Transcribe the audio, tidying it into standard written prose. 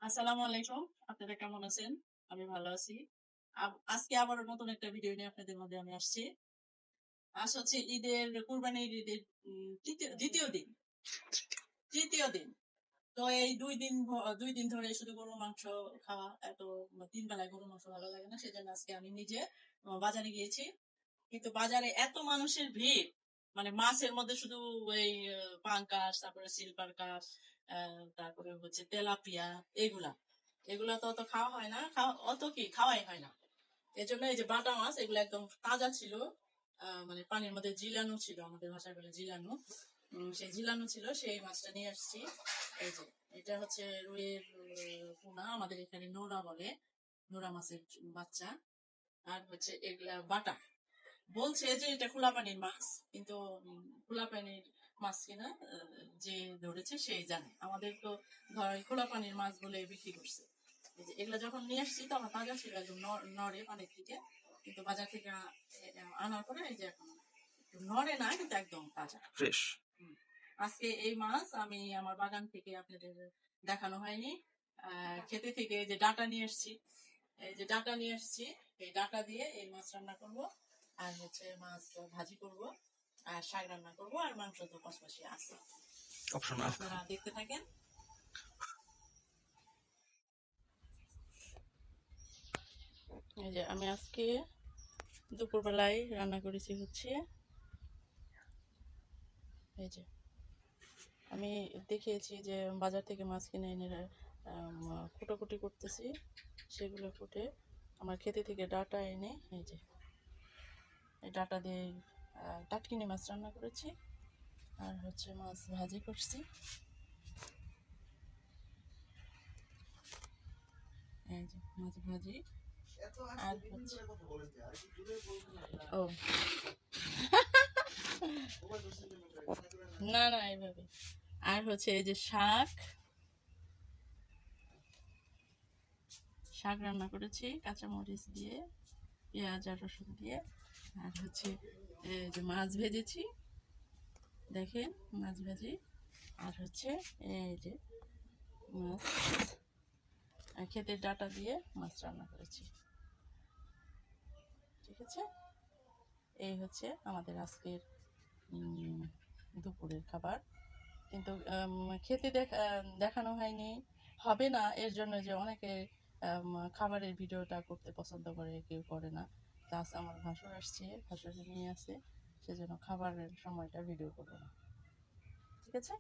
আসসালামু আলাইকুম। আপনারা কেমন আছেন? আমি ভালো আছি। আজকে আবারও নতুন একটা ভিডিও নিয়ে আপনাদের মধ্যে আমি আসছি। আজ হচ্ছে কুরবানির ঈদের ২য় দিন। ৩য় দিন। তো এই ২ দিন ধরে শুধু গরুর মাংস খাওয়া এত ৩ বেলায় গরুর মাংস ভালো লাগে না। সেজন্য আজকে আমি নিজে বাজারে গিয়েছি। কিন্তু বাজারে এত মানুষের ভিড়, মানে মাছের মধ্যে শুধু এই পাঙ্গাস, তারপরে সিলভার কাপ, তারপরে হচ্ছে তেলাপিয়া, এগুলা এগুলা তো অত খাওয়া হয় না, খাওয়াই হয় না। এজন্য এই যে বাটা মাছ এগুলো একদম তাজা ছিল। মানে পানির মধ্যে জিলানো ছিল, আমাদের ভাষায় বলে জিলানো। সেই জিলানো ছিল, সেই মাছটা নিয়ে আসছি। এই যে এটা হচ্ছে রুইয়ের পোনা, আমাদের এখানে নোরা বলে, নোরা মাছের বাচ্চা। আর হচ্ছে এগুলা বাটা। বলছে যে এটা খোলা পানির মাছ, কিন্তু খোলা পানির মাছ কিনা যে ধরেছে সেই জানে। আমাদের তো ধর খোলা পানির মাছ বলে বিক্রি করছে। এগুলা যখন নিয়ে আসছি তখন তাজা ছিল, একদম নড়ে পানির থেকে। কিন্তু বাজার থেকে আনার পরে এই যে এখন নড়ে না, কিন্তু একদম তাজা ফ্রেশ। আজকে এই মাছ আমি আমার বাগান থেকে আপনাদের দেখানো হয়নি। খেতে থেকে যে ডাটা নিয়ে এসছি, এই যে ডাটা নিয়ে এসছি, এই ডাটা দিয়ে এই মাছ রান্না করব। আর হচ্ছে মাছ ভাজি করব, আর শাক রান্না করব, আর মাংস তো পাশাপাশি আছে। আপনারা দেখতে থাকেন। এই যে আমি আজকে দুপুরবেলায় রান্না করেছি হচ্ছে, এই যে আমি দেখিয়েছি যে বাজার থেকে মাছ কিনে এনে কুটাকুটি করতেছি। সেগুলো কুটে আমার খেতে থেকে ডাটা এনে এই যে এই ডাটা দিয়ে টাটকিনি মাছ রান্না করেছি। আর হচ্ছে মাছ ভাজি করছি। এই যে মাছ ভাজি। আর হচ্ছে ও না না এইভাবে। আর হচ্ছে এই যে শাক শাক রান্না করেছি কাঁচামরিচ দিয়ে, পেঁয়াজ আর রসুন দিয়ে। আর হচ্ছে এই যে মাছ ভেজেছি, দেখেন মাছ ভাজি। আর হচ্ছে এই যে মাছ খেতে ডাটা দিয়ে মাছ রান্না করেছি। ঠিক আছে, এই হচ্ছে আমাদের আজকের দুপুরের খাবার। কিন্তু খেতে দেখানো হয়নি, হবে না, এর জন্য যে অনেকে খাবারের ভিডিওটা করতে পছন্দ করে, কেউ করে না। প্লাস আমার ভাসুর আসছে, ভাসুর নিয়ে আসে, সেজন্য খাবারের সময়টা ভিডিও করবো না। ঠিক আছে।